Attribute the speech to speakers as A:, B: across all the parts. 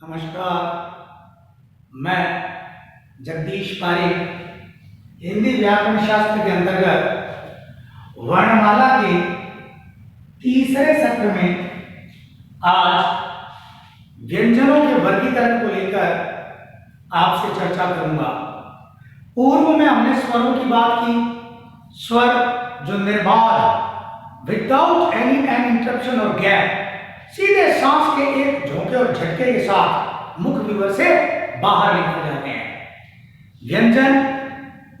A: नमस्कार। मैं जगदीश पारिक हिंदी व्याकरण शास्त्र के अंतर्गत वर्णमाला के तीसरे सत्र में आज व्यंजनों के वर्गीकरण को लेकर आपसे चर्चा करूंगा। पूर्व में हमने स्वरों की बात की। स्वर जो निर्बाध विदाउट एनी इंटरप्शन और गैप सीधे सांस के एक झोंके और झटके के साथ मुख विवर से बाहर निकल जाते हैं। व्यंजन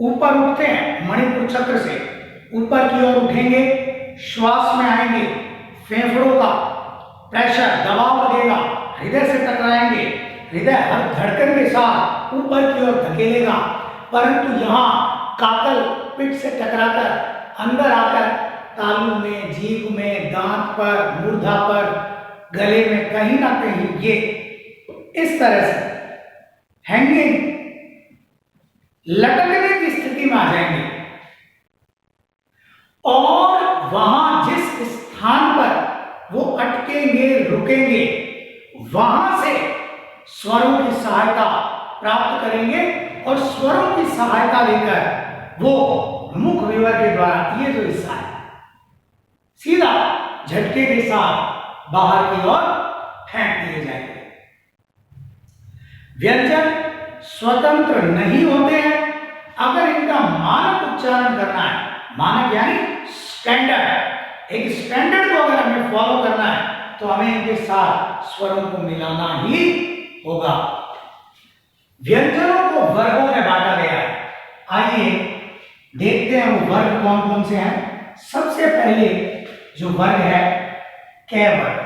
A: ऊपर उठते हैं, मणिपुर चक्र से ऊपर की ओर उठेंगे, श्वास में आएंगे, फेफड़ों का प्रेशर दबाव लगेगा, हृदय से टकराएंगे, हृदय हर धड़कन के साथ ऊपर की ओर धकेलेगा, परंतु यहाँ काकल पिठ से टकराकर अंदर आकर तालू में, जीभ में, दांत पर, मूर्धा पर, गले में कहीं ना कहीं ये इस तरह से हैंगिंग लटकने की स्थिति में आ जाएंगे और वहां जिस स्थान पर वो अटकेंगे, रुकेंगे, वहां से स्वरों की सहायता प्राप्त करेंगे और स्वरों की सहायता लेकर वो मुख विवर के द्वारा ये जो हिस्सा है सीधा झटके के साथ बाहर की ओर फेंक दिए जाएंगे। व्यंजन स्वतंत्र नहीं होते हैं। अगर इनका मानक उच्चारण करना है, मानक यानी स्टैंडर्ड, एक स्टैंडर्ड को अगर हमें फॉलो करना है तो हमें इनके साथ स्वरों को मिलाना ही होगा। व्यंजनों को वर्गों में बांटा गया है। आइए देखते हैं वो वर्ग कौन कौन से हैं। सबसे पहले जो वर्ग है कै वर्ग।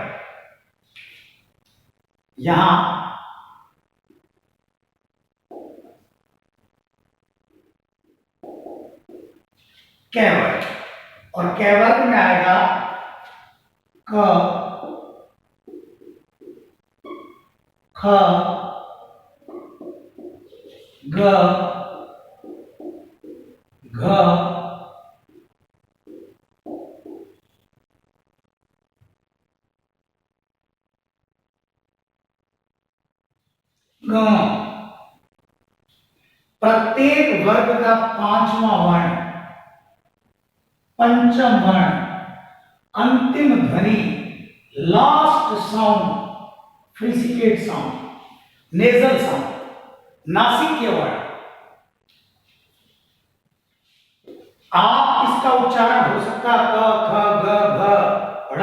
A: यहां कै वर्ग और कै वर्ग में आएगा क, ख, ग, घ, प्रत्येक वर्ग का पांचवा वर्ण, पंचम वर्ण, अंतिम ध्वनि, last sound, fricative sound, nasal sound, नासिकीय वर्ण। आप इसका उच्चारण हो सकता है क, ख, ग, घ, ड़।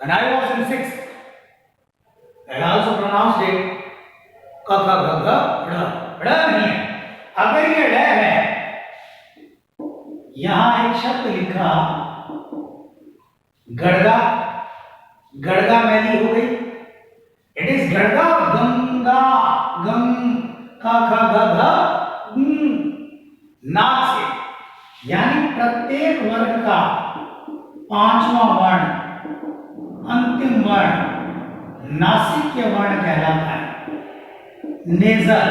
A: When I was in sixth, I also pronounced it क, ख, ग, घ, ड़। ड़ नहीं है। अगर ये ड़ है, यहां एक शब्द लिखा गड़गा, गड़गा मैली हो गई। इट इज गड़गा, गंगा, गंग, ख, ख, ग, घ, नाक से। यानी प्रत्येक वर्ग का पांचवा वर्ण, अंतिम वर्ण नासिकीय वर्ण कहलाता है। नेजल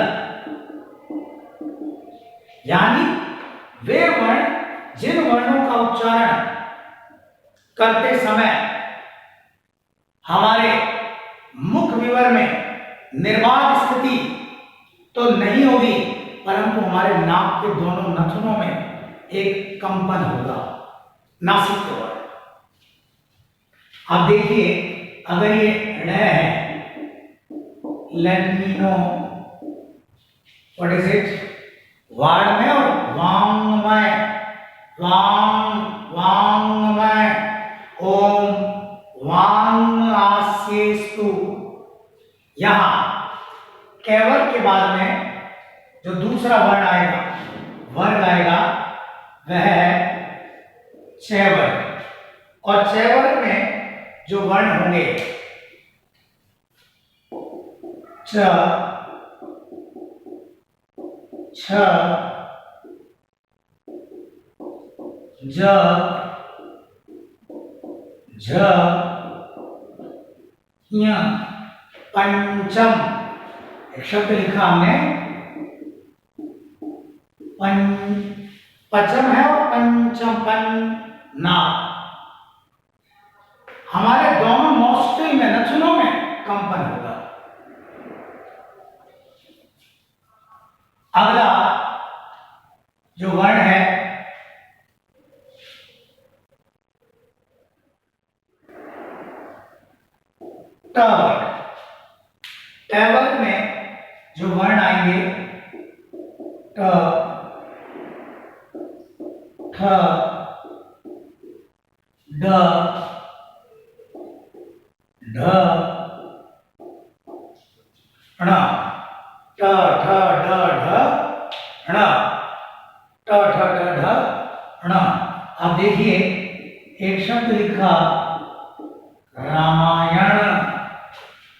A: यानी वे वर्ण जिन वर्णों का उच्चारण करते समय हमारे मुख विवर में निर्बाध स्थिति तो नहीं होगी, परंतु हमारे नाक के दोनों नथुनों में एक कंपन होगा, नासिक वर्ण। अब देखिए, अगर ये ड़ है, let me know what is it. वाण में और वांगमय, वांग, वांगमय, ओम वांग आस्येस्तु। यहां कैवर्ग के बाद में जो दूसरा वर्ण आएगा, वर्ग आएगा, वह है चैवर्ग। और चैवर्ग में जो वर्ण होंगे च, छ, ज, झ, ञ, पंचम। एक शब्द लिखा हमने पचम है और पंचम, पन्ना। हमारे दोनों नॉस्ट्रिल में, नथुनों में कंपन होगा। ट वर्ग। ट वर्ग में जो वर्ण आएंगे ट, ठ, ड, ढ, ण, ट, ठ, ड, ढ, ण, ट, ठ, ड, ढ, ण। अब देखिए एक शब्द लिखा रामायण,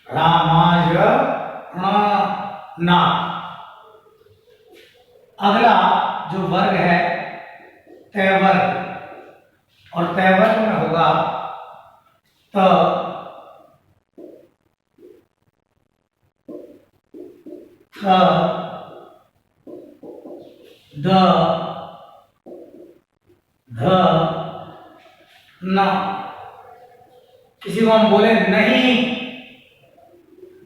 A: रामायण ना। अगला जो वर्ग है तय वर्ग, और तय वर्ग में होगा त, थ, द, ध, न। किसी को हम बोले नहीं,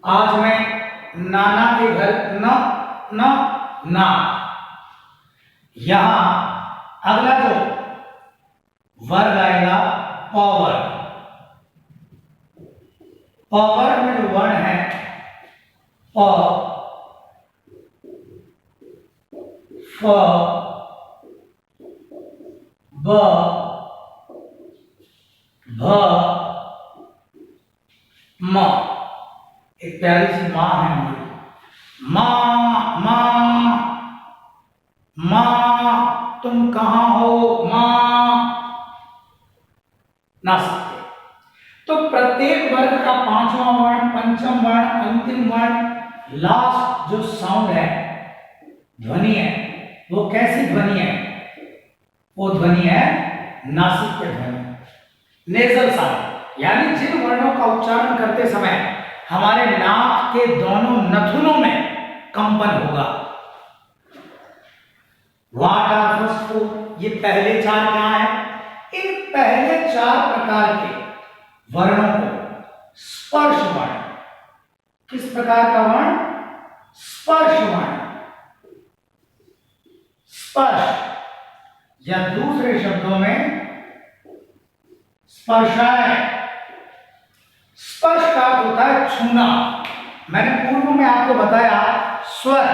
A: आज मैं नाना के घर न, न, ना। यहां अगला जो वर्ग आएगा प वर्ग। प वर्ग में जो वर्ण है प, फ, ब, भ, म। एक प्यारी सी मां है हमारी, मां, मां, मां तुम कहां हो मां, ना सकते। तो प्रत्येक वर्ग का पांचवा वर्ण, पंचम वर्ण, अंतिम वर्ण, लास्ट जो साउंड है, ध्वनि है, वो कैसी ध्वनि है? वो ध्वनि है नासिक्य ध्वनि, नेजल साउंड। यानी जिन वर्णों का उच्चारण करते समय हमारे नाक के दोनों नथुनों में कंपन होगा। व्हाट आर फर्स्ट फोर, ये पहले चार क्या है? इन पहले चार प्रकार के वर्णों को स्पर्श वर्ण। किस प्रकार का वर्ण? स्पर्श वर्ण। स्पर्श, या दूसरे शब्दों में स्पर्शाय। स्पर्श का होता है छूना। मैंने पूर्व में आपको बताया स्वर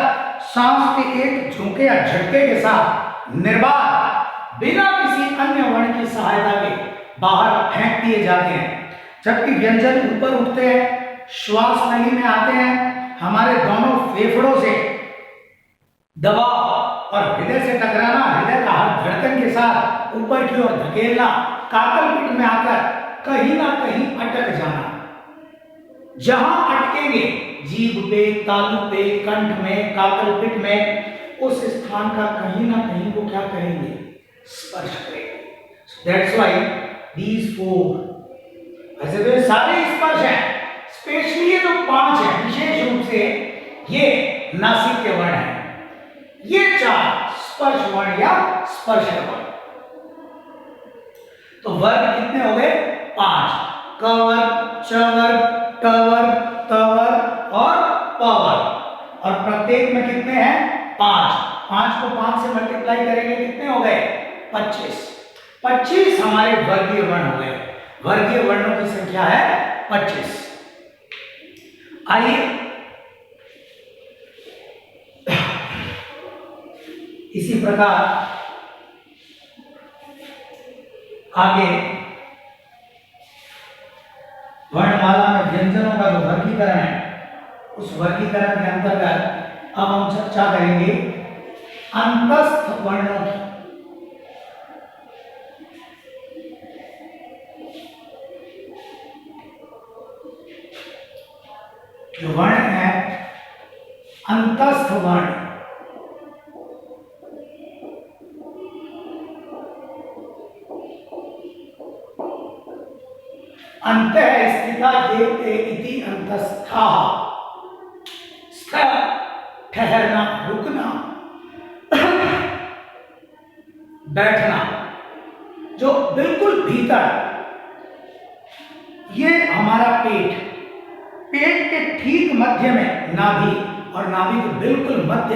A: सांस के एक झोंके या झटके के साथ निर्बाध बिना किसी अन्य वर्ण की सहायता के बाहर फेंक दिए जाते हैं। जबकि व्यंजन ऊपर उठते हैं, श्वास नली में आते हैं, हमारे दोनों फेफड़ों से दबाव और हृदय से टकराना, हृदय का हर धड़कन के साथ ऊपर की ओर धकेलना, काकल पीठ में आकर कहीं ना कहीं अटक जाना। जहां अटकेंगे, जीभ पे, तालू पे, कंठ में, काकल पीठ में, उस स्थान का कहीं ना कहीं वो क्या करेंगे? स्पर्श करेंगे। दैट्स व्हाई दीज फोर, ऐसे तो सारे स्पर्श हैं, स्पेशली ये जो पांच है विशेष रूप से ये नासिक्य वर्ण है। ये चार स्पर्श वर्ण या स्पर्श वर्ण। तो वर्ग कितने हो गए? पांच। क वर्ग, च वर्ग, ट वर्ग, त वर्ग और प वर्ग। और प्रत्येक में कितने हैं? पांच। पांच को पांच से मल्टीप्लाई करेंगे, कितने हो गए? 25। 25 हमारे वर्गीय वर्ण हो गए। वर्गीय वर्णों की संख्या है 25। आइए इसी प्रकार आगे वर्णमाला में व्यंजनों का जो वर्गीकरण है, उस वर्गीकरण के अंतर्गत अब हम चर्चा करेंगे अंतस्थ वर्णों की। जो वर्ण है अंतस्थ वर्ण, अंतः स्थिता ये ते इति अंतस्थाः। स्थ ठहरना, रुकना, बैठना, जो बिल्कुल भीतर, ये हमारा पेट, पेट के ठीक मध्य में नाभि, और नाभि के बिल्कुल मध्य,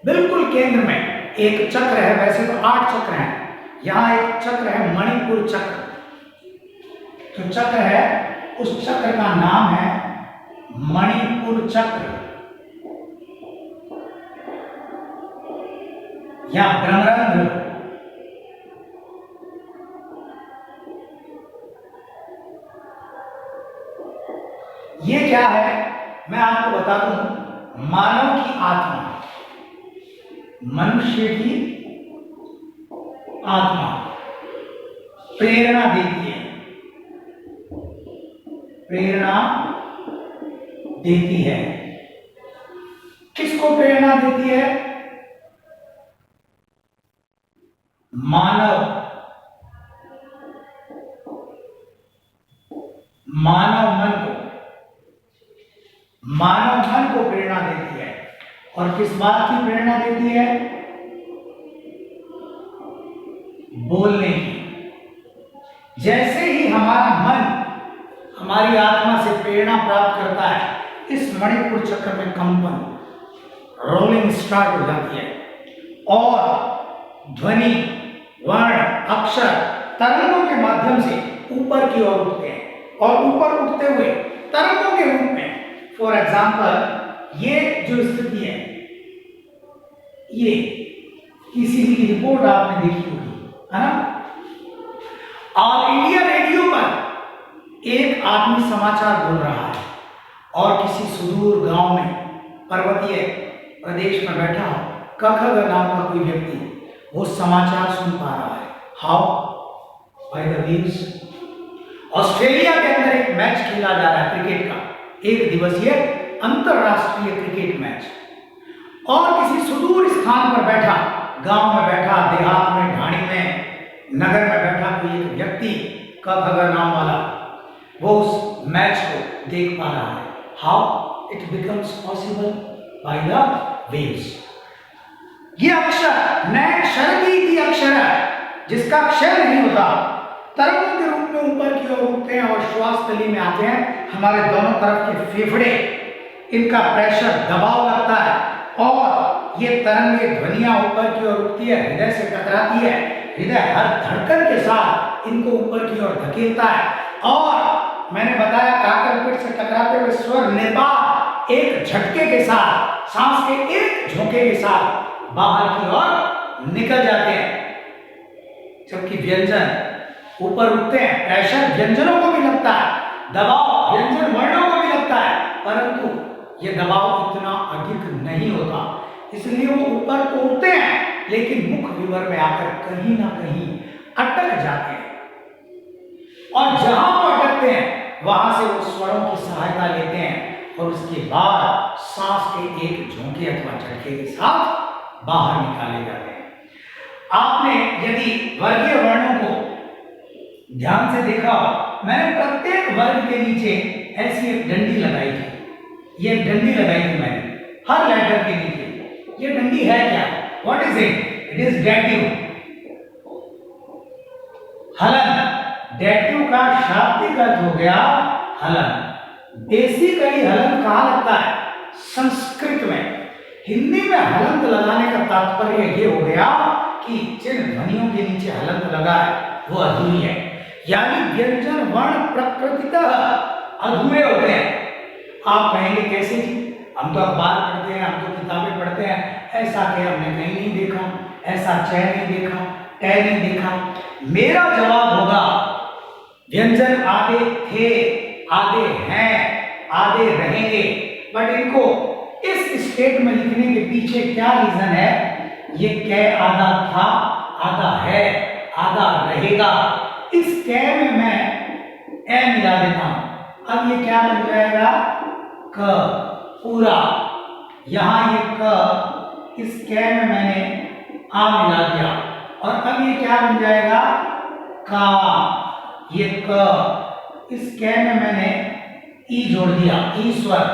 A: बिल्कुल केंद्र में एक चक्र है। वैसे तो 8 चक्र हैं, यहां एक चक्र है मणिपुर चक्र। जो चक्र है उस चक्र का नाम है मणिपुर चक्र या ब्रह्मरंध्र। ये क्या है मैं आपको बता दूं, मानव की आत्मा, मनुष्य की आत्मा प्रेरणा देती है, प्रेरणा देती है। किसको प्रेरणा देती है? मानव मन को, मानव मन को प्रेरणा देती है। और किस बात की प्रेरणा देती है? बोलने की। जैसे ही हमारा मन हमारी आत्मा से प्रेरणा प्राप्त करता है, इस मणिपुर चक्र में कंपन, रोलिंग स्टार्ट हो जाती है और ध्वनि, वर्ण, अक्षर तरंगों के माध्यम से ऊपर की ओर उठते हैं और ऊपर उठते हुए तरंगों के रूप में, फॉर एग्जाम्पल ये जो स्थिति है, ये किसी की रिपोर्ट आपने देखी होगी, है ना? ऑल इंडिया रेडियो पर एक आदमी समाचार बोल रहा है और किसी सुदूर गांव में, पर्वतीय प्रदेश में बैठा हो, कखग नाम का कोई व्यक्ति वो समाचार सुन पा रहा है। How? By the waves. Australia के अंदर एक मैच खेला जा रहा है क्रिकेट का, एक दिवसीय अंतरराष्ट्रीय क्रिकेट मैच, और किसी सुदूर स्थान पर बैठा, गांव में बैठा, देहात में, ढाणी में, नगर में बैठा कोई एक व्यक्ति कखग नाम वाला, वो उस मैच को देख पा रहा है। How it becomes possible? By the waves. ये अक्षर नए क्षर की अक्षर है, जिसका क्षय नहीं होता, तरंगों के रूप में ऊपर की ओर उठते हैं और श्वास तली में आते हैं। हमारे दोनों तरफ के फेफड़े, इनका प्रेशर, दबाव लगता है और ये तरंगे, ध्वनियां ऊपर की ओर उठती है, हृदय से टकराती है, हृदय हर धड़कन के साथ इनको ऊपर की ओर धकेलता है और मैंने बताया काकलपीठ से टकराते हुए स्वर निर्बाध एक झटके के साथ, सांस के एक झोंके के साथ बाहर की ओर निकल जाते हैं। जबकि व्यंजन ऊपर उठते हैं, प्रेशर व्यंजनों को भी लगता है, दबाव व्यंजन वर्णों को भी लगता है, परंतु ये दबाव इतना अधिक नहीं होता, इसलिए वो ऊपर तो उठते हैं लेकिन मुख विवर में आकर कहीं ना कहीं अटक जाते हैं। और जहां वो अटकते हैं वहां से वो स्वरों की सहायता लेते हैं और उसके बाद सांस के एक झोंके अथवा झटके के साथ बाहर निकाले जाते हैं। आपने यदि वर्गीय वर्णों को ध्यान से देखा, मैंने प्रत्येक वर्ग के नीचे ऐसी एक डंडी लगाई थी। ये डंडी लगाई थी मैंने हर लेटर के नीचे। ये डंडी है क्या? What is it? It is dative. हलन, डेटिव का शाब्दिक अर्थ हो गया हलन। बेसिकली हलन कहां लगता है? संस्कृत में। हिंदी में हलंत लगाने का तात्पर्य ये हो गया कि जिन ध्वनियों के नीचे हलंत लगा है वो अधूरी है, यानी व्यंजन वर्ण प्रकृतितः अधूरे होते हैं। आप कहेंगे कैसे जी? हम तो अखबार पढ़ते हैं, हम तो किताबें पढ़ते हैं, ऐसा क्या हमने कहीं नहीं देखा, ऐसा चय नहीं देखा, टय नहीं देखा। मेरा जवाब होगा व्यंजन आधे थे, आधे हैं, आधे रहेंगे, बट इनको इस स्टेट में लिखने के पीछे क्या रीजन है? ये कै आधा था, आधा है, आधा रहेगा। इस कै में मैं ए मिला देता हूं, अब ये क्या बन जाएगा? क पूरा। यहां ये क, इस कै में मैंने आ मिला दिया और अब ये क्या बन जाएगा? का। ये क, इस कै में मैंने ई जोड़ दिया, ई स्वर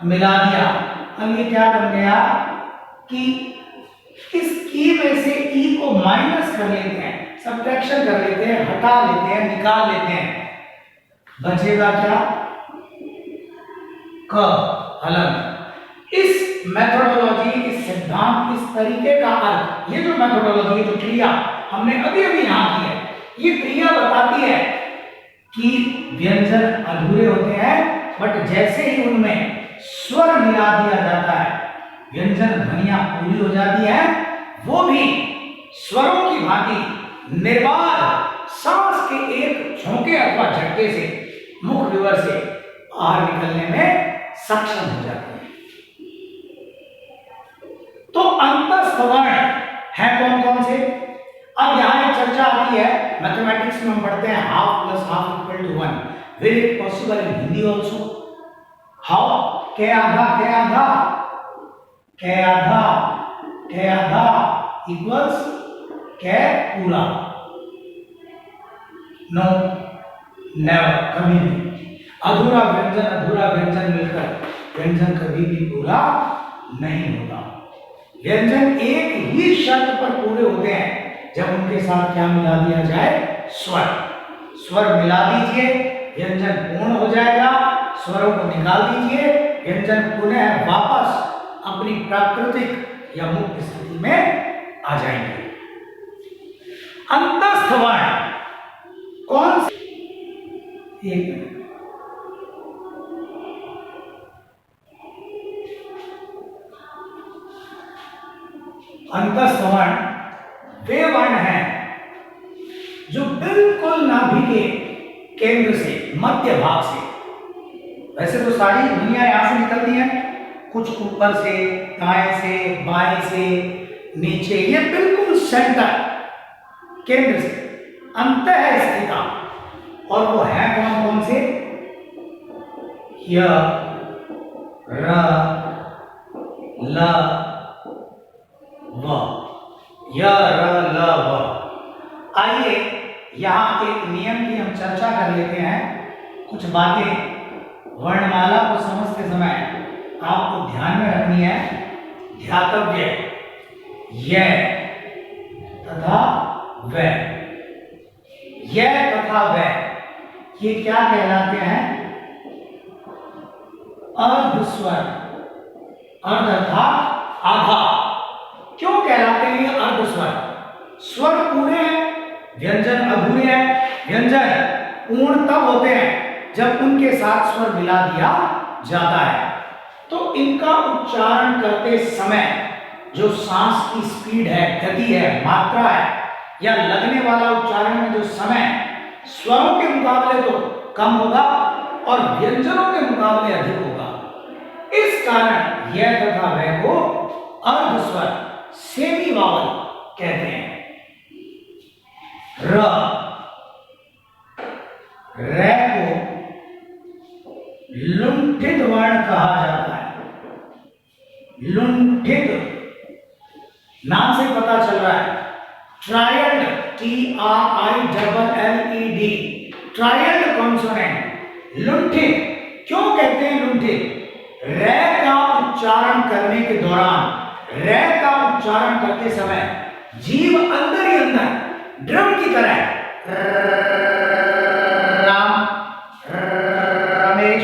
A: मिला दिया, अब ये क्या बन गया? कि। इस की में से ई को माइनस कर लेते हैं, सब्ट्रैक्शन कर लेते हैं, हटा लेते हैं, निकाल लेते हैं, बचेगा क्या? क, हलन। इस मेथोडोलॉजी, इस सिद्धांत, इस तरीके का अर्थ, ये जो मेथोडोलॉजी, जो क्रिया हमने अभी अभी यहां की है, ये क्रिया बताती है कि व्यंजन अधूरे होते हैं, बट जैसे ही उनमें स्वर मिला दिया जाता है व्यंजन ध्वनियां पूरी हो जाती है। वो भी स्वरों की भांति निर्बाध सांस के एक झोंके अथवा झटके से मुख विवर से बाहर निकलने में सक्षम हो जाते हैं। तो अंतस्थ वर्ण है कौन कौन से? अब यहां एक चर्चा आती है, मैथमेटिक्स में हम पढ़ते हैं half plus half equal to 1। Will it possible in Hindi also? How? के आधा इक्वल्स के पूरा? नो, नेवर, कभी नहीं। अधूरा व्यंजन मिलकर व्यंजन कभी भी पूरा नहीं होता। व्यंजन एक ही शर्त पर पूरे होते हैं, जब उनके साथ क्या मिला दिया जाए? स्वर मिला दीजिए, व्यंजन पूर्ण हो जाएगा। स्वरों को निकाल दीजिए, व्यंजन पुनः वापस अपनी प्राकृतिक या मुक्त स्थिति में आ जाएंगे। अंतस्थ वर्ण कौन से? एक मिनट, अंतस्थ वर्ण वे वर्ण हैं जो बिल्कुल नाभि के केंद्र से, मध्य भाग से, वैसे तो सारी ध्वनियां यहां से निकलती हैं, कुछ ऊपर से, दाएं से, बाएं से, नीचे, ये बिल्कुल सेंटर केंद्र से अंतः स्थिता। और वो है कौन कौन से? य, र, ल, व। य, र, ल, व। आइए यहां एक नियम की हम चर्चा कर लेते हैं। कुछ बातें वर्णमाला को समझते समय आपको ध्यान में रखनी है, ध्यातव्य। य तथा व, य तथा व, ये क्या कहलाते हैं? अर्ध स्वर। अर्ध अर्थात आधा। क्यों कहलाते हैं ये अर्ध स्वर? स्वर पूरे हैं, व्यंजन अधूरे हैं। व्यंजन पूर्ण तब होते हैं जब उनके साथ स्वर मिला दिया जाता है। तो इनका उच्चारण करते समय जो सांस की स्पीड है, गति है, मात्रा है, या लगने वाला उच्चारण में जो समय स्वरों के मुकाबले तो कम होगा और व्यंजनों के मुकाबले अधिक होगा। इस कारण यह तथा वह को अर्ध स्वर, सेमी वावल कहते हैं। र, रे को लुंठित वर्ण कहा जाता है। लुंठित नाम से पता चल रहा है, ट्रायड, TRILLED, ट्रायड कॉन्सोनेंट। लुंठित क्यों कहते हैं? लुंठित रे का उच्चारण करने के दौरान, रे का उच्चारण करते समय जीव अंदर ही अंदर ड्रम की तरह राम, रमेश,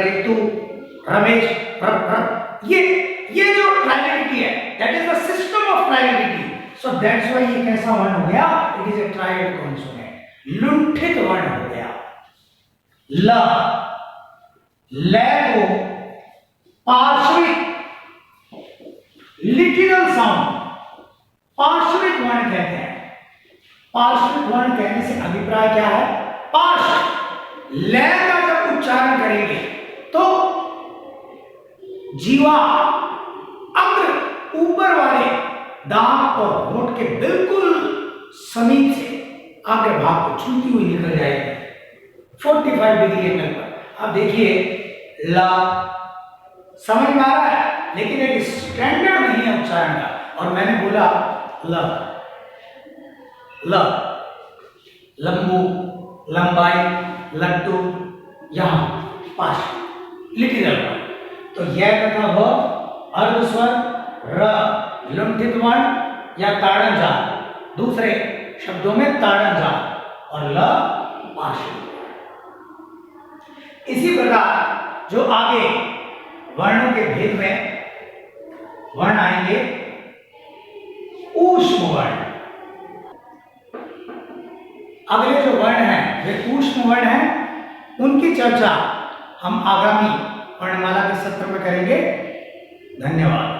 A: ऋतु, रमेश, ये जो ट्रायलिटी है, that is the system of triality. So that's why ये कैसा वर्ण हो गया? It is a triad consonant, लुंठित वर्ण हो गया। ल, ल को पार्श्विक, लिटिल साउंड, पार्श्विक वर्ण कहते हैं। पार्श्विक वर्ण कहने से अभिप्राय क्या है? पार्श्व। ल का जब उच्चारण करेंगे तो जीवा अग्र, ऊपर वाले दांत और होंठ के बिल्कुल समीप से अग्र भाग को छूती हुई निकल जाएगी 45 डिग्री एंगल पर। अब देखिए, ला समझ में आ रहा है, लेकिन एक स्टैंडर्ड नहीं है उच्चारण का। और मैंने बोला ल, ल, लंबू, लंबाई, लट्टू, यहां पार्श्व, लिटिल। तो यह तथा वह अर्ध स्वर, र लुंठित वर्ण या ताड़न जात, दूसरे शब्दों में ताड़न जात, और ल पार्श्व। इसी प्रकार जो आगे वर्णों के भेद में वर्ण आएंगे, ऊष्म वर्ण। अगले जो वर्ण है वे सूक्ष्म वर्ण हैं, उनकी चर्चा हम आगामी वर्णमाला के सत्र में करेंगे। धन्यवाद।